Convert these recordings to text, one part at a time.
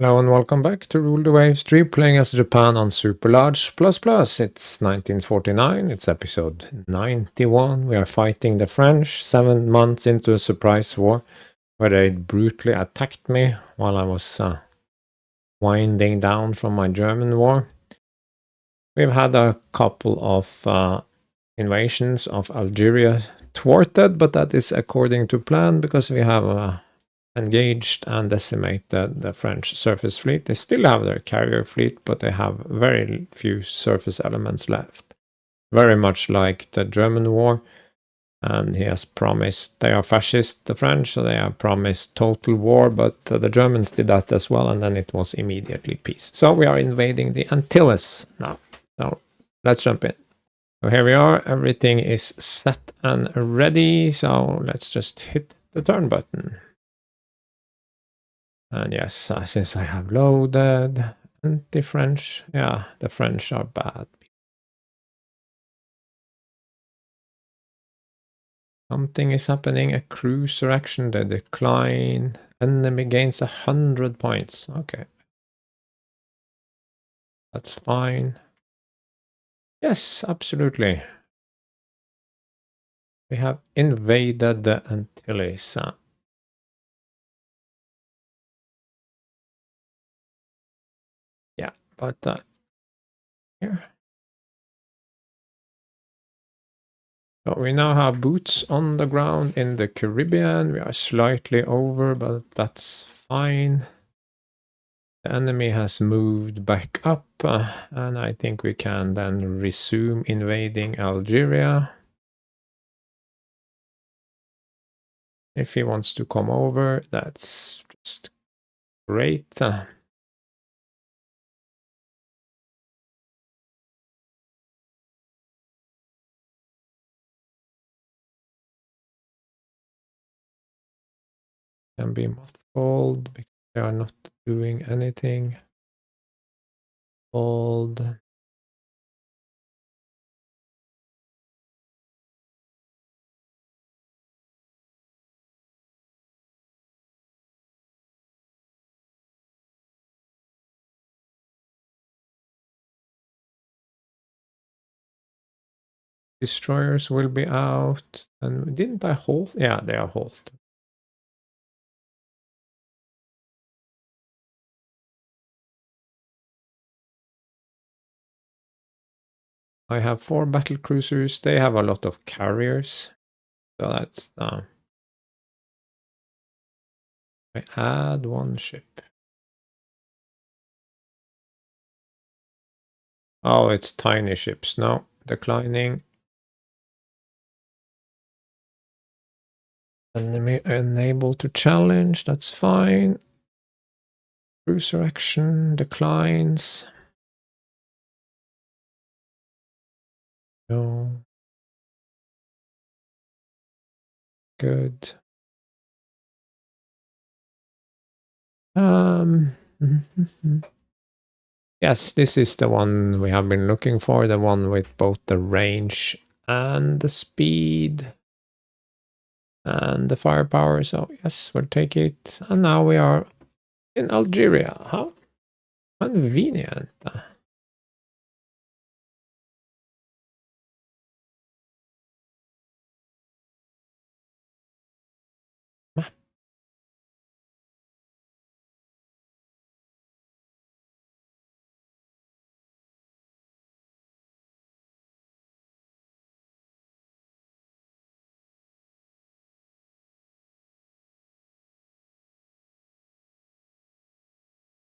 Hello and welcome back to Rule the Waves 3, playing as Japan on Super Large Plus Plus. It's 1949, it's episode 91. We are fighting the French 7 months into a surprise war where they brutally attacked me while I was winding down from my German war. We've had a couple of invasions of Algeria thwarted, but that is according to plan because we have engaged and decimated the French surface fleet. They still have their carrier fleet, but they have very few surface elements left. Very much like the German war. And he has promised, they are fascist, the French, so they have promised total war, but the Germans did that as well, and then it was immediately peace. So we are invading the Antilles now. So let's jump in. So here we are, everything is set and ready, so let's just hit the turn button. And yes, since I have loaded anti-French, yeah, the French are bad. Something is happening, a cruiser action, they decline. Enemy gains 100 points. Okay. That's fine. Yes, absolutely. We have invaded the Antilles. Yeah, but here. So we now have boots on the ground in the Caribbean. We are slightly over, but that's fine. The enemy has moved back up, and I think we can then resume invading Algeria. If he wants to come over, that's just great. Can be mothballed because they are not doing anything. Mothballed. Destroyers will be out. And didn't I hold? Yeah, they are hold. I have 4 battle cruisers. They have a lot of carriers. So that's I add 1 ship. Oh, it's tiny ships. No, declining. Enemy unable to challenge. That's fine. Cruiser action declines. No. Good. Yes, this is the one we have been looking for, the one with both the range and the speed and the firepower. So yes, we'll take it. And now we are in Algeria. How convenient.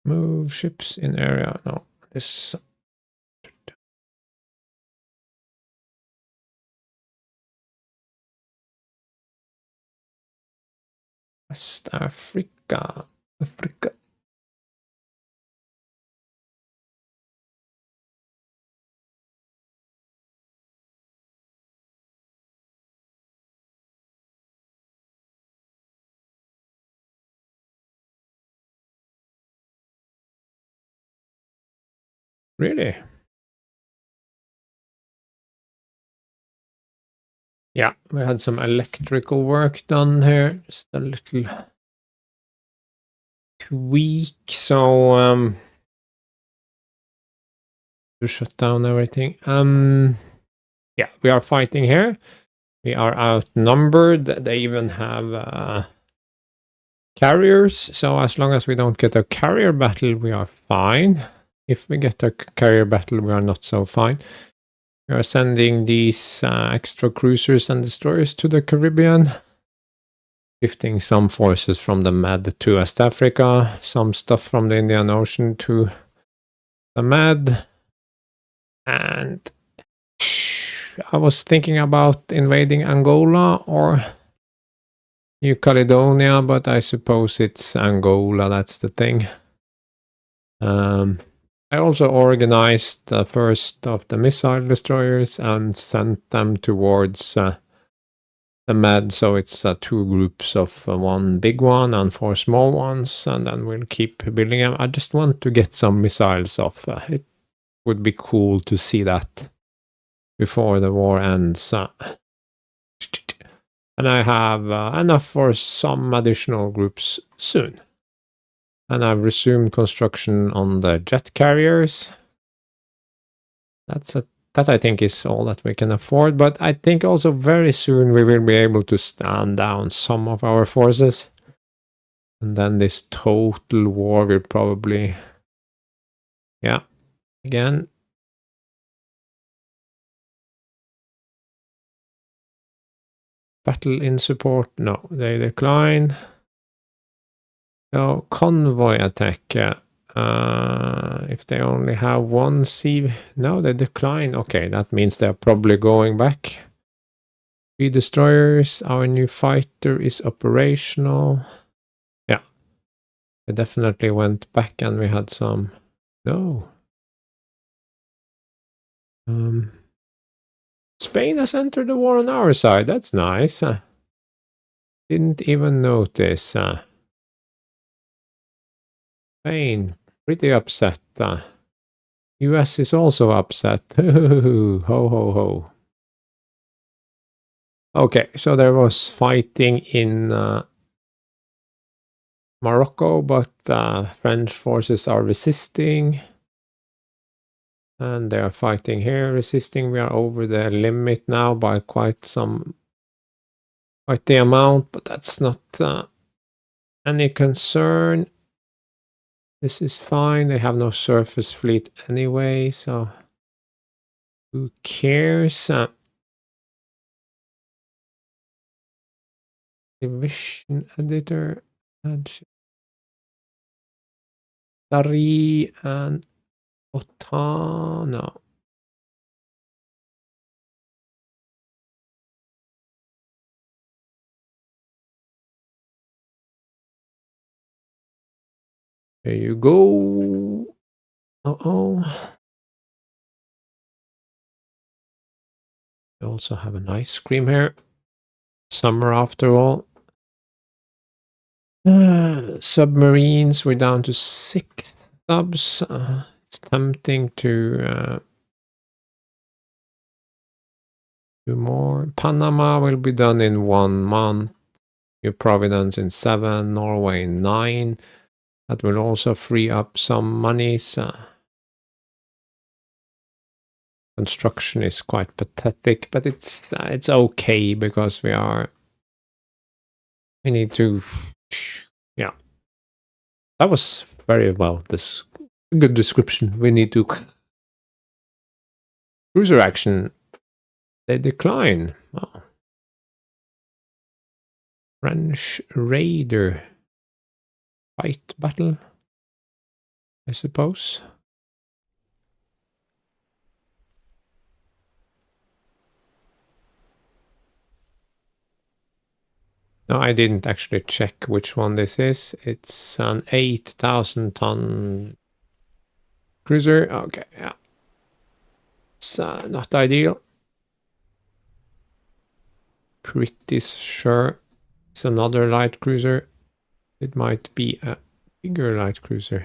Move ships in area. No, this. West Africa. Africa. Really? Yeah, we had some electrical work done here. Just a little weak, so to shut down everything. Yeah, we are fighting here. We are outnumbered. They even have carriers, so as long as we don't get a carrier battle, we are fine. If we get a carrier battle, we are not so fine. We are sending these extra cruisers and destroyers to the Caribbean, shifting some forces from the Med to West Africa, some stuff from the Indian Ocean to the Med, and I was thinking about invading Angola or New Caledonia, but I suppose it's Angola, that's the thing. I also organized the first of the missile destroyers and sent them towards the Med, so it's 2 groups of 1 big one and 4 small ones, and then we'll keep building them. I just want to get some missiles off. It would be cool to see that before the war ends. And I have enough for some additional groups soon. And I've resumed construction on the jet carriers. That I think is all that we can afford, but I think also very soon we will be able to stand down some of our forces. And then this total war will probably... Yeah, again. Battle in support, no, they decline. So convoy attack, if they only have 1 sea... No, they decline. Okay, that means they're probably going back. 3 destroyers, our new fighter is operational. Yeah, they definitely went back and we had some... No. Spain has entered the war on our side, that's nice. Didn't even notice. Spain, pretty upset. US is also upset. Ho ho ho. Okay, so there was fighting in Morocco, but French forces are resisting. And they are fighting here, resisting. We are over the limit now by quite the amount, but that's not any concern. This is fine. They have no surface fleet anyway, so who cares? Division editor, Dari and Otano. There you go. Uh-oh. We also have an ice cream here. Summer after all. Submarines, we're down to 6 subs. It's tempting to do more. Panama will be done in 1 month. New Providence in 7. Norway in 9. That will also free up some monies. Construction is quite pathetic, but it's okay because we need to... Yeah. That was very well. This good description. We need to... Cruiser action. They decline. Oh. French raider. Fight battle, I suppose. No, I didn't actually check which one this is. It's an 8,000 ton cruiser. Okay, yeah. It's not ideal. Pretty sure it's another light cruiser. It might be a bigger light cruiser.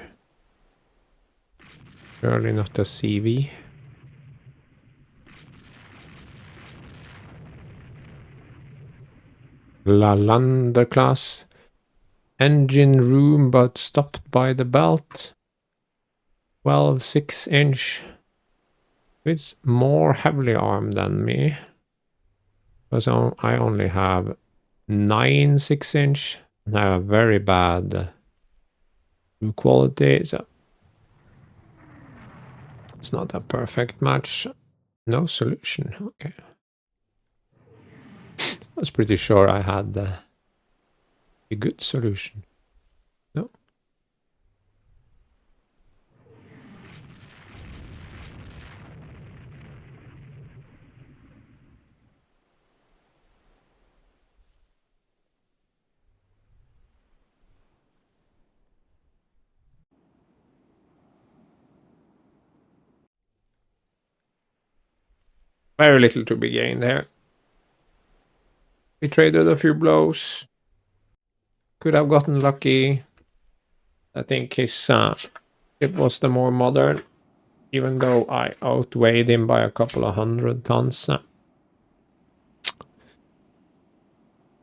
Surely not a CV. La Landa class. engine room but stopped by the belt. 12 6-inch. It's more heavily armed than me. Because I only have 9 6-inch. And I have very bad quality, so it's not a perfect match. No solution. Okay. I was pretty sure I had a good solution. No. Very little to be gained here. We traded a few blows. Could have gotten lucky. I think his it was the more modern, even though I outweighed him by a couple of 100 tons.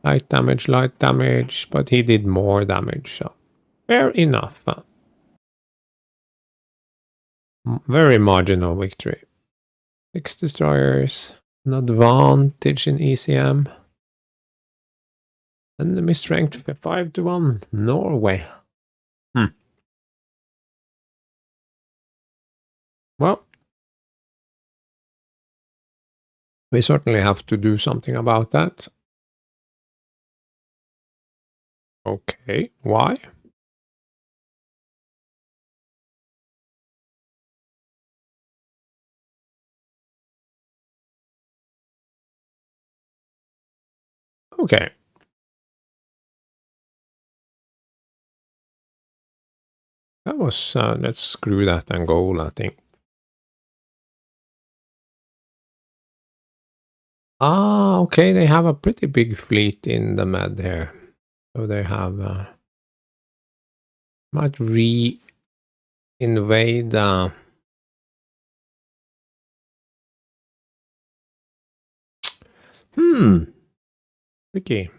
Light damage, but he did more damage, so fair enough. Very marginal victory. 6 destroyers, an advantage in ECM. Enemy strength 5-1, Norway. Well, we certainly have to do something about that. Okay, why? Okay. That was, let's screw that and goal, I think. Ah, okay, they have a pretty big fleet in the Med here. So they have, might re-invade, tricky.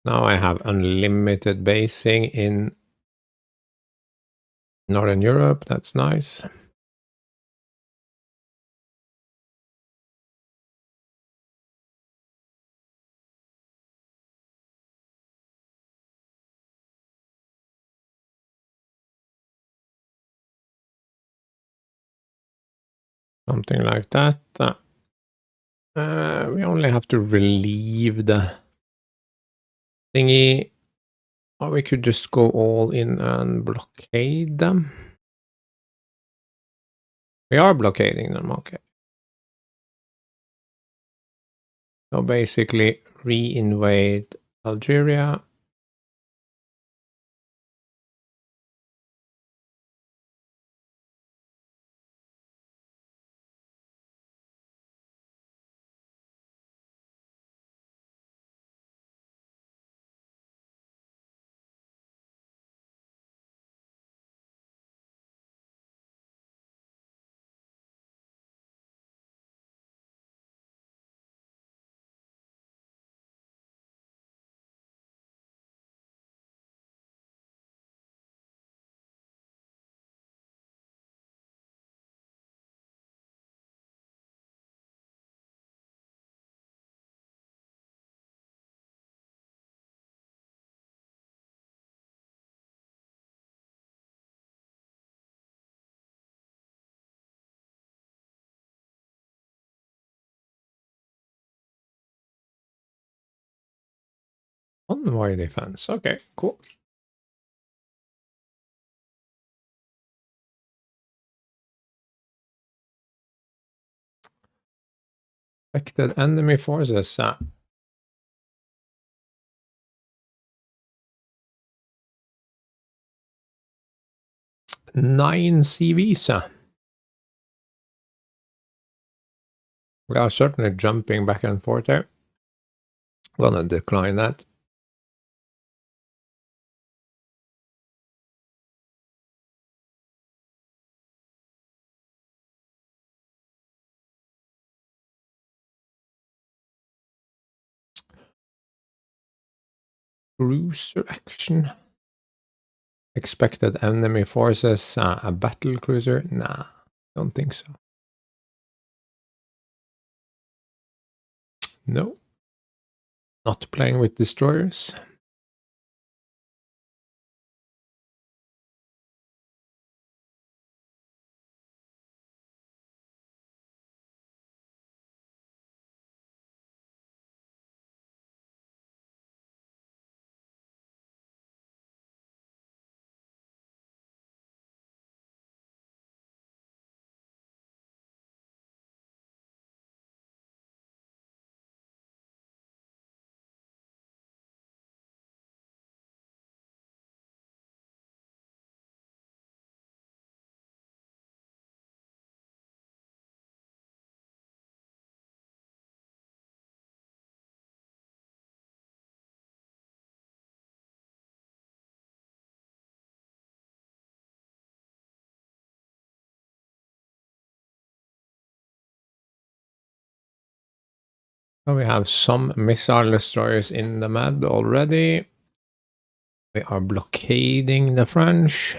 Now I have unlimited basing in Northern Europe, that's nice. Something like that. We only have to relieve the thingy, or we could just go all in and blockade them. We are blockading them, okay. So basically re-invade Algeria. Convoy defense, okay, cool. Affected enemy forces. 9 CVs. We are certainly jumping back and forth there. Gonna decline that. Cruiser action. Expected enemy forces. A battle cruiser? Nah, don't think so. No. Not playing with destroyers. So we have some missile destroyers in the Med already. We are blockading the French.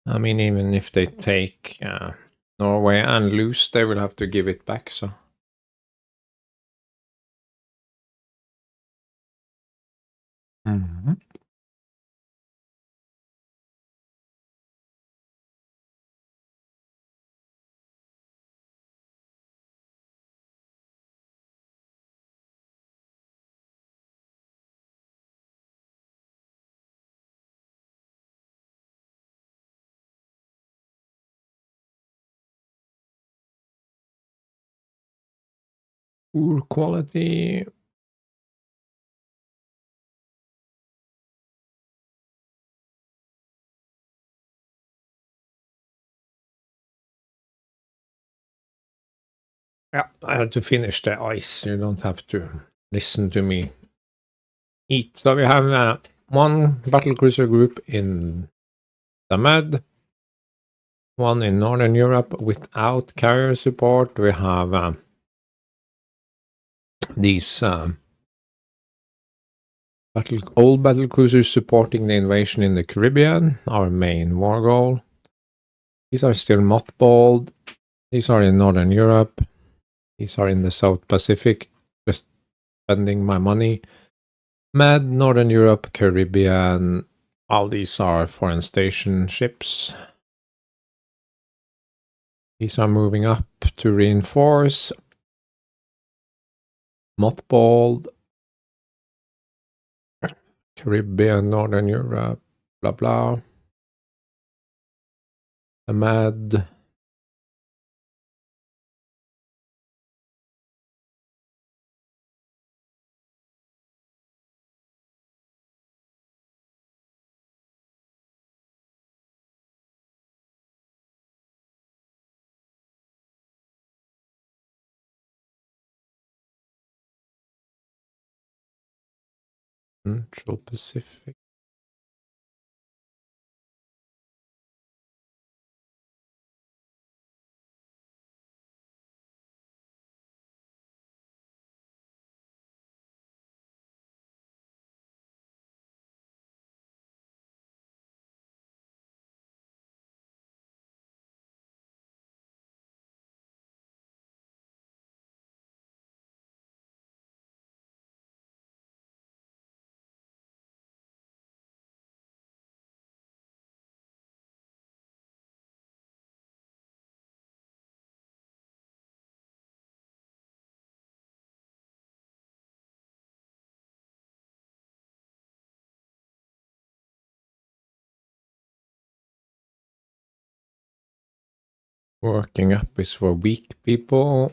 I mean, even if they take Norway and lose, they will have to give it back, so. Poor quality. Yeah, I had to finish the ice. You don't have to listen to me eat. So we have one battlecruiser group in the Med, one in Northern Europe without carrier support. We have these old battlecruisers supporting the invasion in the Caribbean, our main war goal. These are still mothballed. These are in Northern Europe. These are in the South Pacific. Just spending my money. Med, Northern Europe, Caribbean. All these are foreign station ships. These are moving up to reinforce. Mothballed. Caribbean, Northern Europe, blah blah. The Med. Central Pacific. Working up is for weak people.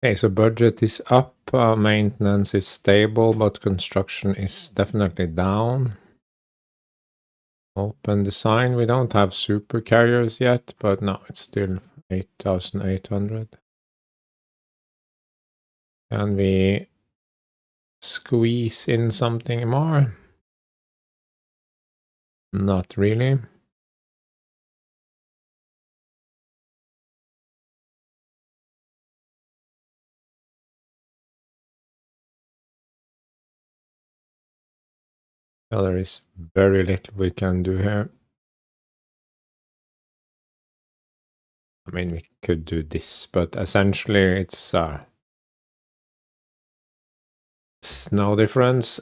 Okay, so budget is up, maintenance is stable, but construction is definitely down. Open design, we don't have super carriers yet, but no, it's still 8,800. Can we squeeze in something more? Not really. Well, there is very little we can do here. I mean, we could do this, but essentially it's no difference.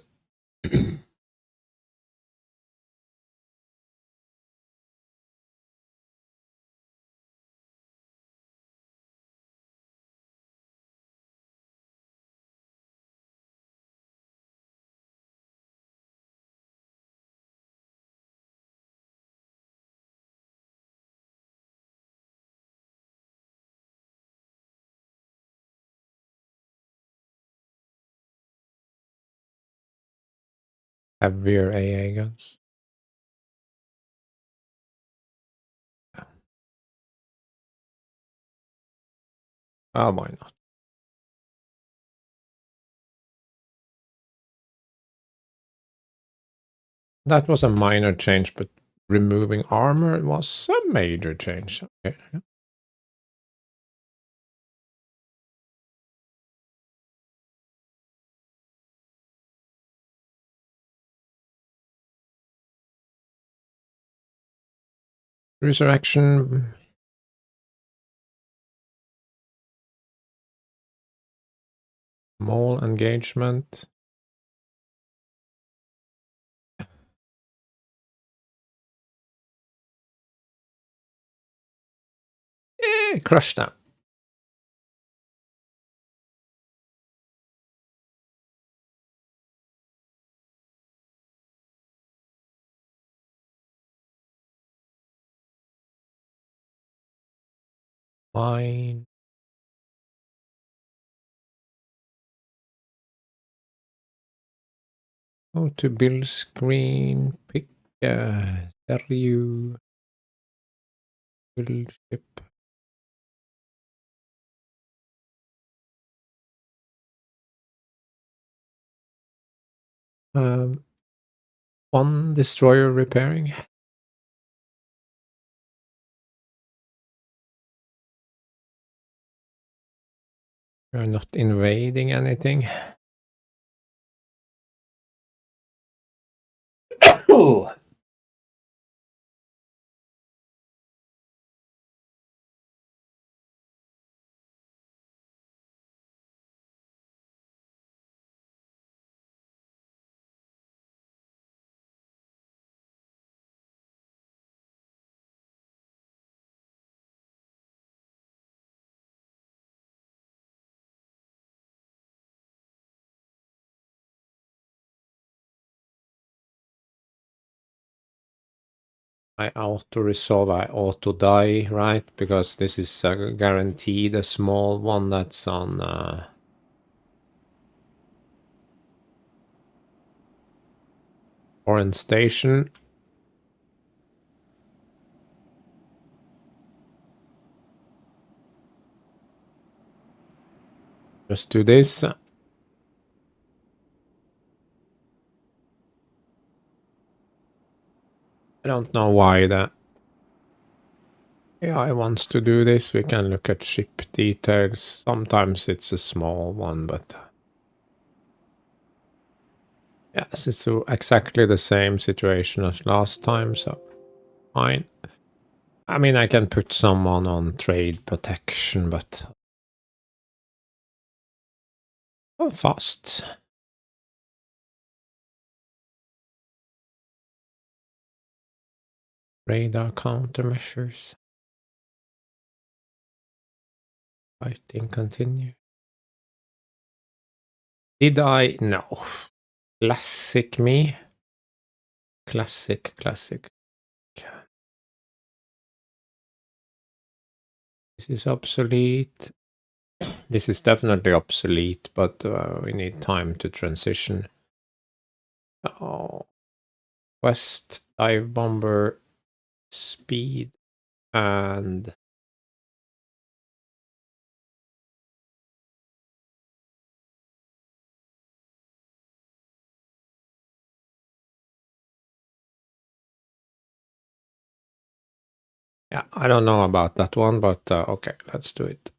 Heavier AA guns. Oh, why not? That was a minor change, but removing armor was a major change. Okay. Resurrection. Mole engagement. Crush them. Fine. Go to build screen. Pick stereo. Build ship. One destroyer repairing. We're not invading anything. Oh. I auto-resolve, I auto-die, right? Because this is guaranteed a small one that's on foreign station. Just do this. I don't know why the AI wants to do this. We can look at ship details. Sometimes it's a small one, but yes, it's exactly the same situation as last time, so fine. I mean, I can put someone on trade protection, but oh, fast. Radar countermeasures. Fighting continue. Did I? No. Classic me. Classic. This is obsolete. This is definitely obsolete, but we need time to transition. Oh. West dive bomber speed and Yeah, I don't know about that one, but okay, let's do it.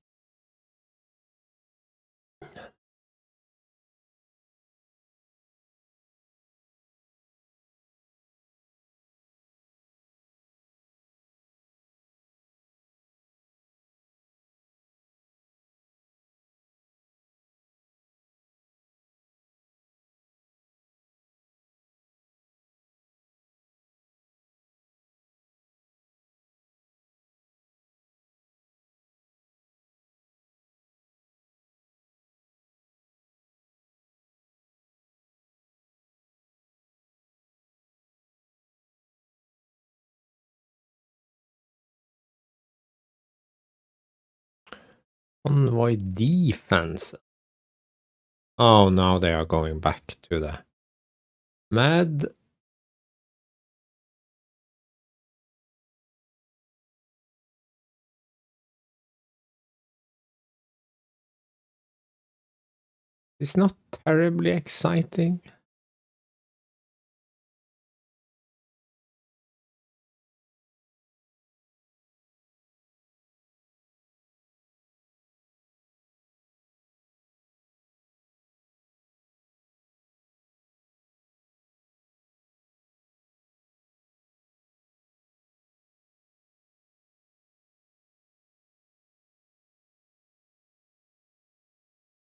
Convoy defense. Oh, now they are going back to the med. It's not terribly exciting.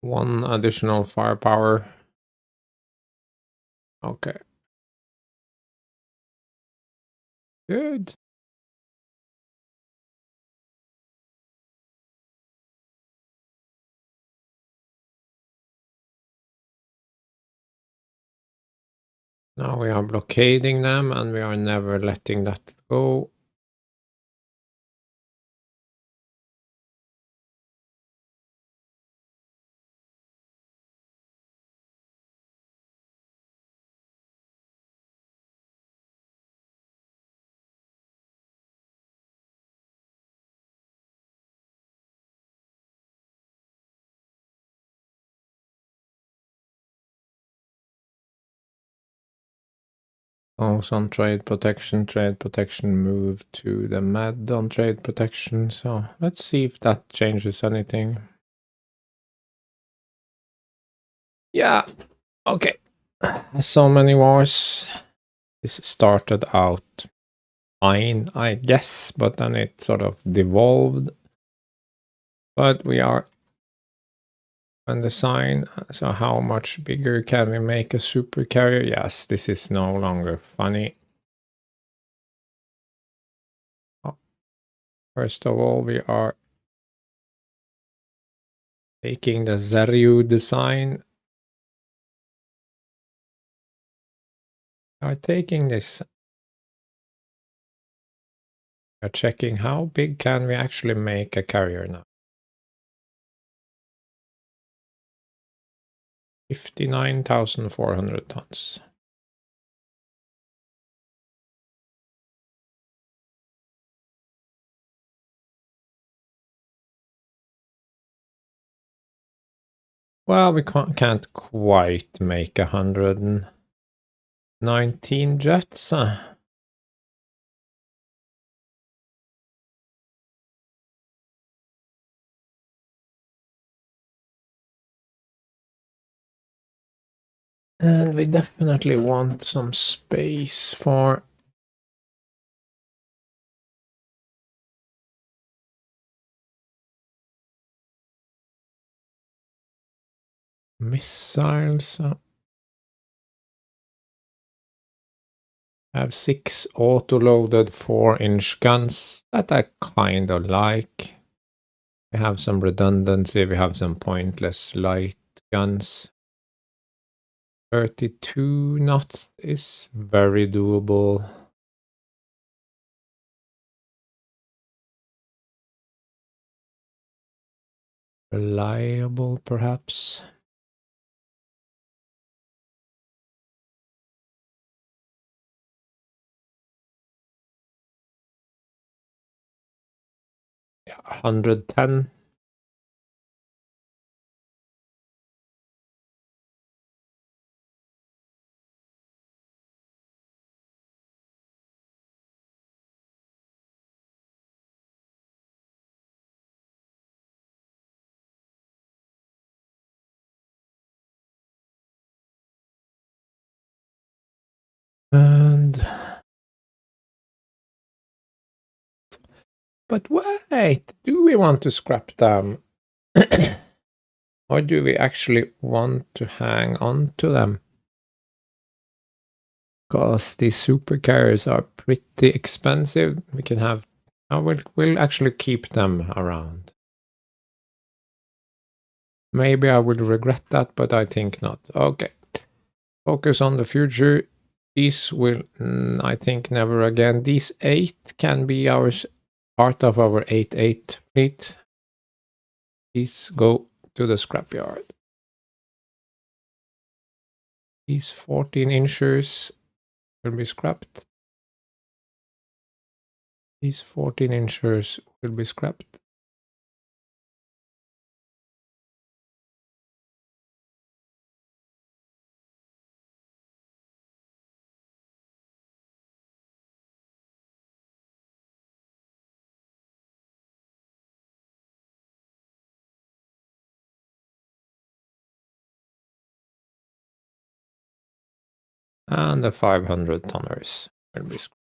One additional firepower. Okay. Good. Now we are blockading them and we are never letting that go. Also on trade protection move to the med on trade protection. So let's see if that changes anything. Yeah, okay. So many wars. This started out fine, I guess, but then it sort of devolved. But we are on the sign. So how much bigger can we make a super carrier? Yes, this is no longer funny. First of all, we are taking the Zaryu design. We are taking this. We are checking how big can we actually make a carrier now. 59,400 tons. Well, we can't quite make 119 jets. And we definitely want some space for missiles. I have 6 auto-loaded 4-inch guns that I kind of like. We have some redundancy, we have some pointless light guns. 32 knots is very doable. Reliable, perhaps. Yeah, 110. But wait, do we want to scrap them? Or do we actually want to hang on to them? Because these supercarriers are pretty expensive. We can have... we'll actually keep them around. Maybe I will regret that, but I think not. Okay. Focus on the future. These will, I think, never again. These 8 can be part of our 8-8 fleet. These go to the scrapyard. These 14 inchers will be scrapped. These 14 inchers will be scrapped. And the 500 tonners will be scrapped.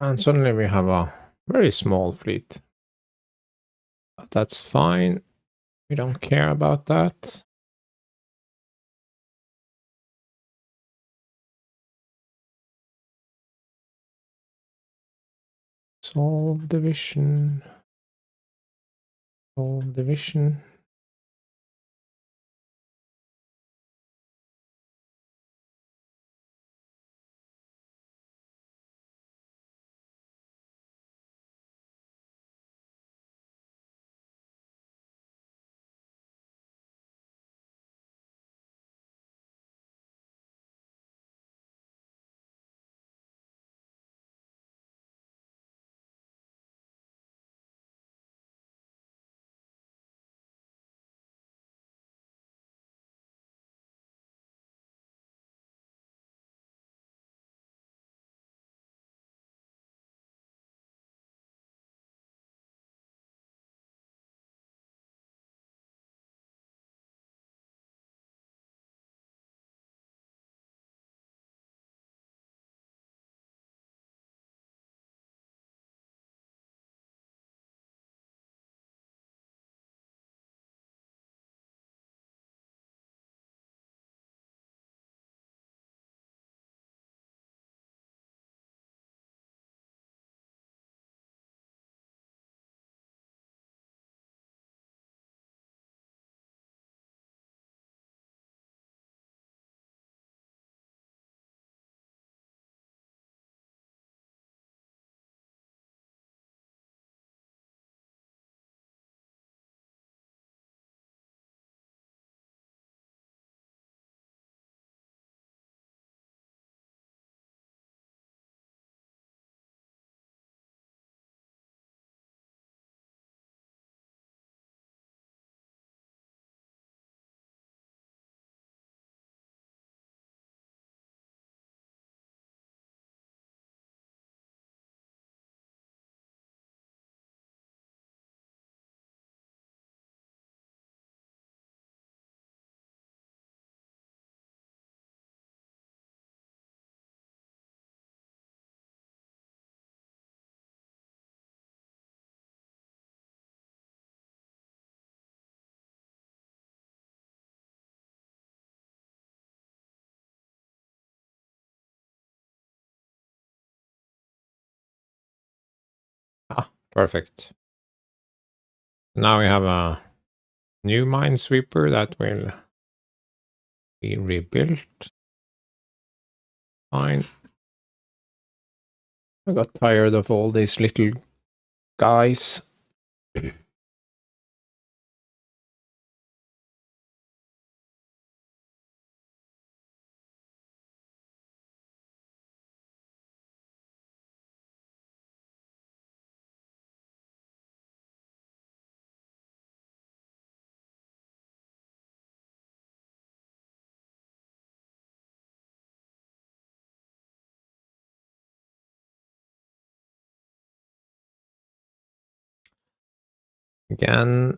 And suddenly we have a very small fleet. But that's fine. We don't care about that. Solve division. Solve division. Ah, perfect. Now we have a new minesweeper that will be rebuilt. Fine. I got tired of all these little guys. Again.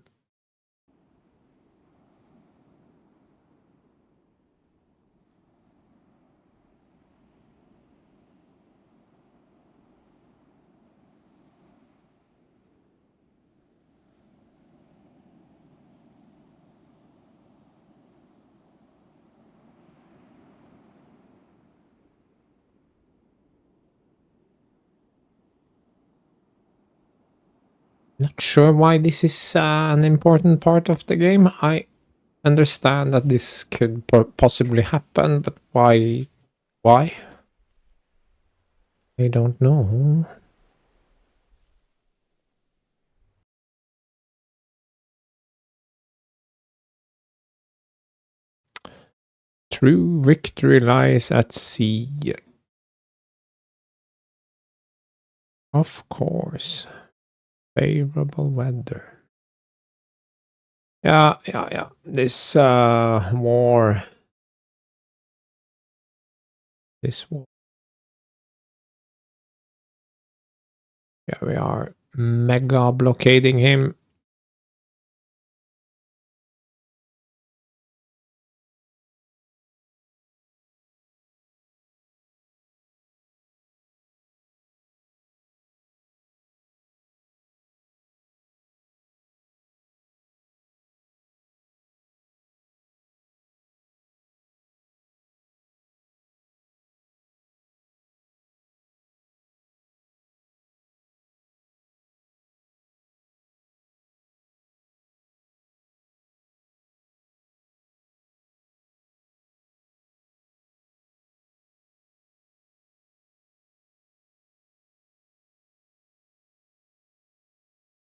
Not sure why this is an important part of the game. I understand that this could possibly happen, but why? Why? I don't know. True victory lies at sea. Of course. Favorable weather. Yeah. This war. This war. Yeah, we are mega blockading him.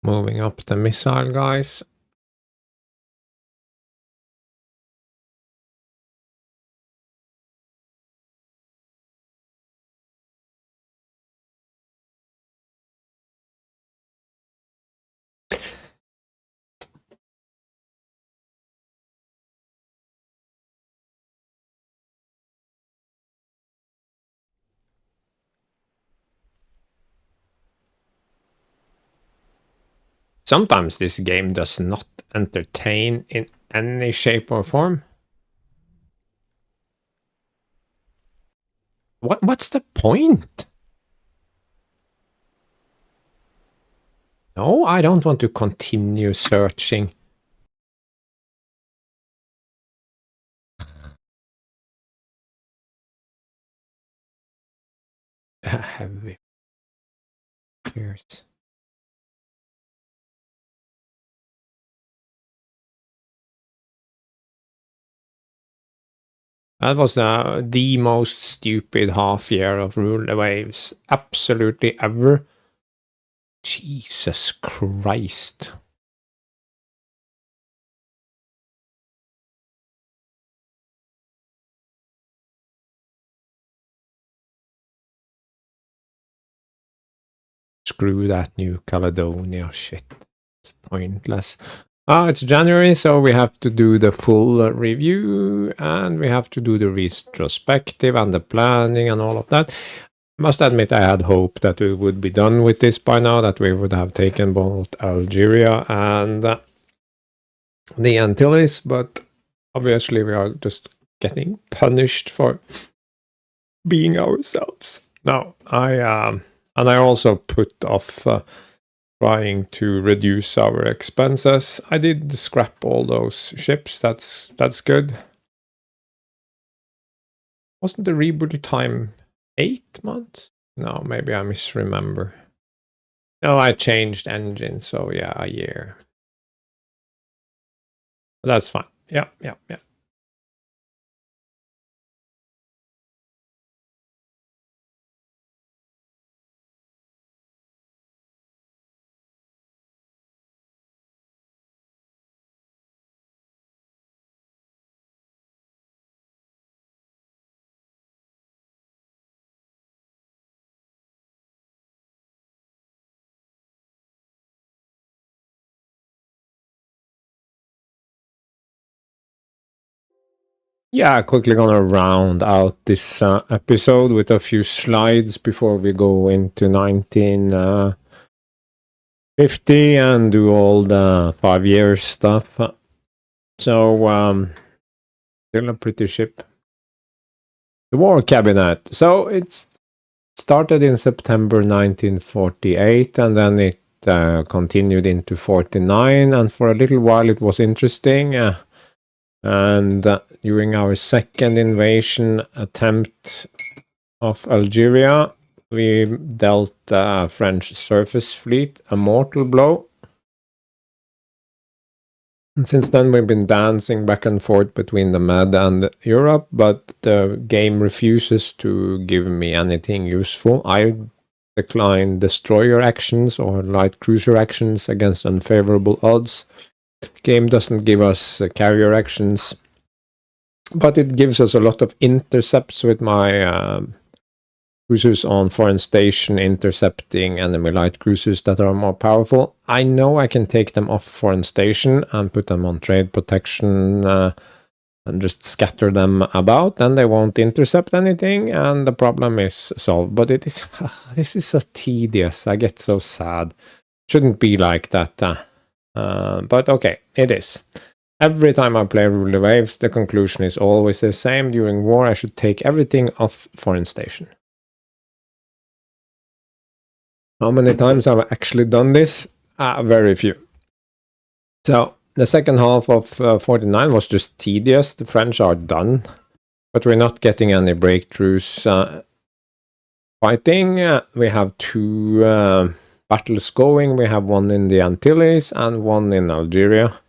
Moving up the missile guys. Sometimes this game does not entertain in any shape or form. What's the point? No, I don't want to continue searching. Heavy. Cheers. That was the most stupid half year of rule the waves absolutely ever. Jesus Christ. Screw that New Caledonia shit. It's pointless. It's January, so we have to do the full review and we have to do the retrospective and the planning and all of that. Must admit I had hope that we would be done with this by now, that we would have taken both Algeria and the Antilles, but obviously we are just getting punished for being ourselves. Now, I also put off trying to reduce our expenses. I did scrap all those ships. That's good. Wasn't the reboot time 8 months? No, maybe I misremember. No, I changed engine, so yeah, a year. But that's fine. Yeah. Yeah, quickly gonna round out this episode with a few slides before we go into 50 and do all the 5-year stuff. So, still a pretty ship. The War Cabinet. So it started in September 1948, and then it continued into 49, and for a little while it was interesting. And during our second invasion attempt of Algeria, we dealt French surface fleet a mortal blow. And since then we've been dancing back and forth between the Med and Europe, but the game refuses to give me anything useful. I decline destroyer actions or light cruiser actions against unfavorable odds. Game doesn't give us carrier actions, but it gives us a lot of intercepts with my cruisers on foreign station intercepting enemy light cruisers that are more powerful. I know I can take them off foreign station and put them on trade protection and just scatter them about, and they won't intercept anything, and the problem is solved. But it is this is so tedious. I get so sad. Shouldn't be like that. But okay, it is. Every time I play Rule the Waves, the conclusion is always the same. During war, I should take everything off foreign station. How many times have I actually done this? Very few. So the second half of 49 was just tedious. The French are done, but we're not getting any breakthroughs fighting. We have 2 battles going. We have one in the Antilles and one in Algeria.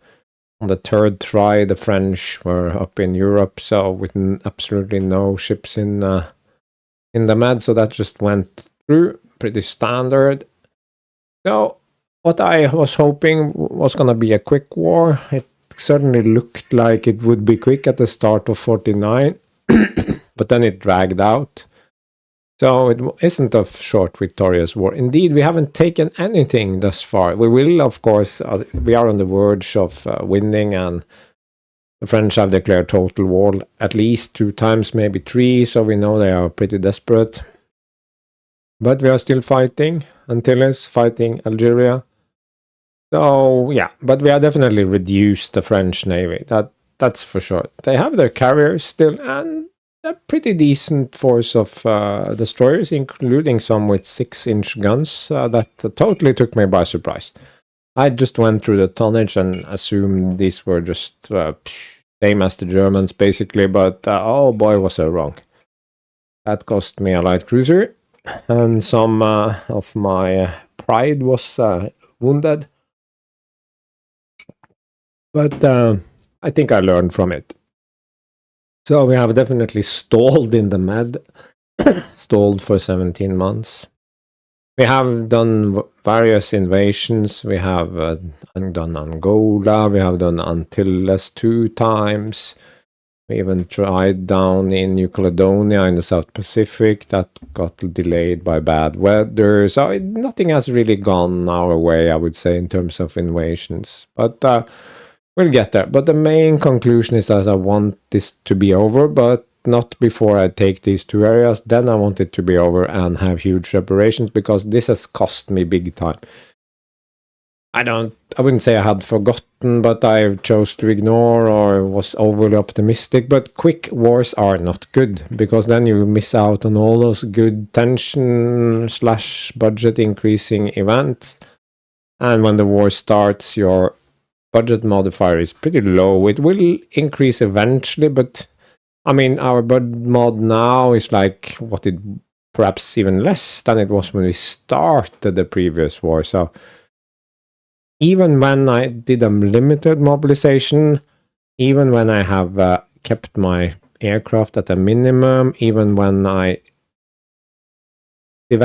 On the third try, the French were up in Europe, so with absolutely no ships in the Med, so that just went through. Pretty standard. So what I was hoping was going to be a quick war. It certainly looked like it would be quick at the start of 49, but then it dragged out. So it isn't a short victorious war. Indeed, we haven't taken anything thus far. We will, of course, we are on the verge of winning, and the French have declared total war at least 2 times, maybe 3, so we know they are pretty desperate. But we are still fighting Antilles, fighting Algeria. So yeah, but we are definitely reduced the French Navy. That's for sure. They have their carriers still, and a pretty decent force of destroyers, including some with 6-inch guns. That totally took me by surprise. I just went through the tonnage and assumed these were just same as the Germans, basically. But oh boy, was I wrong. That cost me a light cruiser. And some of my pride was wounded. But I think I learned from it. So we have definitely stalled in the Med. Stalled for 17 months. We have done various invasions. We have done Angola. We have done Antilles 2 times. We even tried down in New Caledonia in the South Pacific. That got delayed by bad weather. So nothing has really gone our way, I would say, in terms of invasions. But we'll get there. But the main conclusion is that I want this to be over, but not before I take these 2 areas. Then I want it to be over and have huge reparations, because this has cost me big time. I wouldn't say I had forgotten, but I chose to ignore or was overly optimistic. But quick wars are not good, because then you miss out on all those good tension / budget increasing events. And when the war starts, your budget modifier is pretty low. It will increase eventually, but I mean, our budget mod now is like perhaps even less than it was when we started the previous war. So even when I did a limited mobilization, even when I have kept my aircraft at a minimum, even when I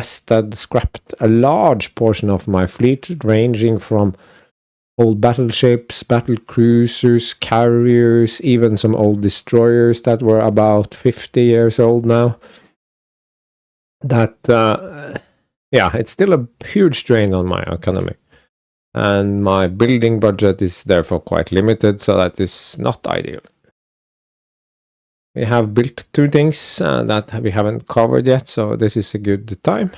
scrapped a large portion of my fleet, ranging from old battleships, battle cruisers, carriers, even some old destroyers that were about 50 years old now, that, yeah, it's still a huge drain on my economy. And my building budget is therefore quite limited, so that is not ideal. We have built 2 things that we haven't covered yet, so this is a good time.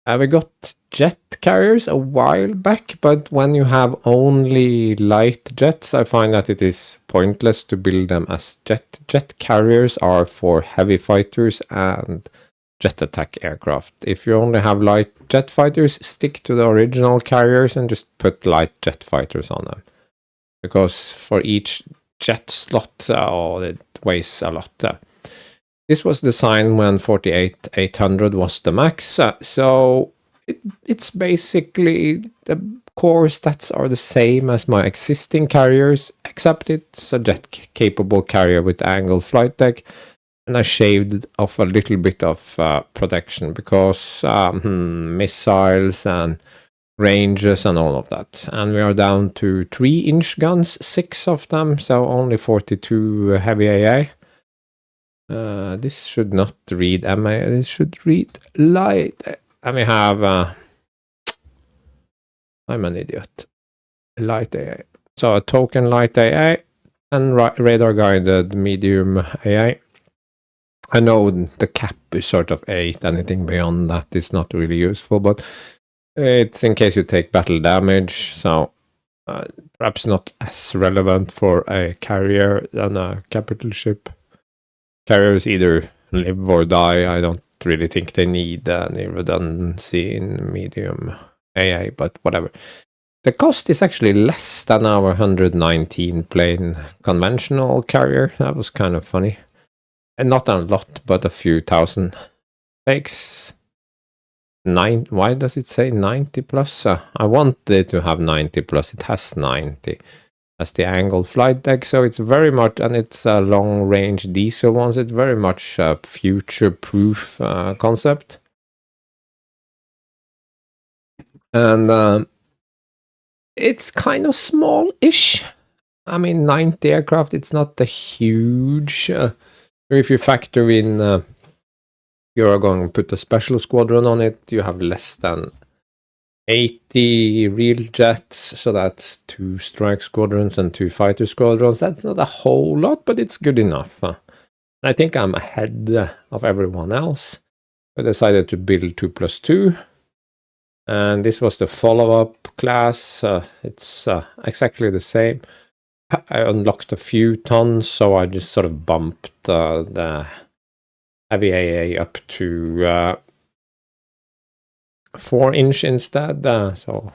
We got jet carriers a while back, but when you have only light jets, I find that it is pointless to build them as jet. Jet carriers are for heavy fighters and jet attack aircraft. If you only have light jet fighters, stick to the original carriers and just put light jet fighters on them. Because for each jet slot, it weighs a lot. This was designed when 48-800 was the max, so it's basically the core stats are the same as my existing carriers, except it's a jet-capable carrier with angle flight deck, and I shaved off a little bit of protection because missiles and ranges and all of that. And we are down to 3-inch guns, 6 of them, so only 42 heavy AA. This should not read MA, this should read light. And we have, I'm an idiot, light AA. So a token light AA and radar guided medium AA. I know the cap is sort of 8, anything beyond that is not really useful, but it's in case you take battle damage, so perhaps not as relevant for a carrier than a capital ship. Carriers either live or die. I don't really think they need any redundancy in medium AA, but whatever. The cost is actually less than our 119 plain conventional carrier. That was kind of funny. And not a lot, but a few thousand. Takes 9. Why does it say 90 plus? I wanted to have 90 plus. It has 90. As the angle flight deck, so it's very much, and it's a long range diesel ones, it's very much a future proof concept. And it's kind of small-ish. I mean, 90 aircraft, it's not a huge, if you factor in you're going to put a special squadron on it, you have less than 80 real jets, so that's 2 strike squadrons and 2 fighter squadrons. That's not a whole lot, but it's good enough. I think I'm ahead of everyone else. I decided to build 2+2, and this was the follow-up class. It's exactly the same. I unlocked a few tons, so I just sort of bumped the heavy AA up to 4-inch instead, so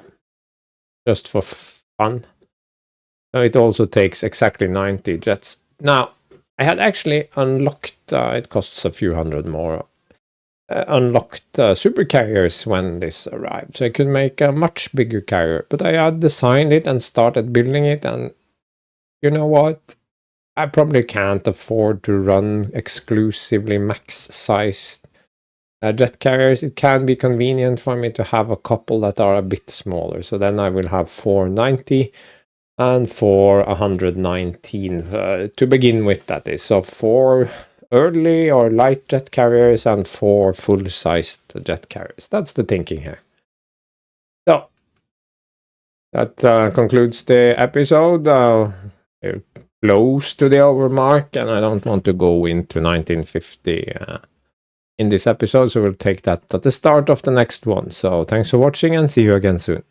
just for fun. So it also takes exactly 90 jets. Now, I had actually unlocked, it costs a few hundred more, unlocked super carriers when this arrived, so I could make a much bigger carrier, but I had designed it and started building it, and you know what? I probably can't afford to run exclusively max-sized jet carriers. It can be convenient for me to have a couple that are a bit smaller. So then I will have 490 and 119 to begin with, that is. So 4 early or light jet carriers and 4 full-sized jet carriers. That's the thinking here. So that concludes the episode. We're close to the hour mark, and I don't want to go into 1950 in this episode, so we'll take that at the start of the next one. So thanks for watching and see you again soon.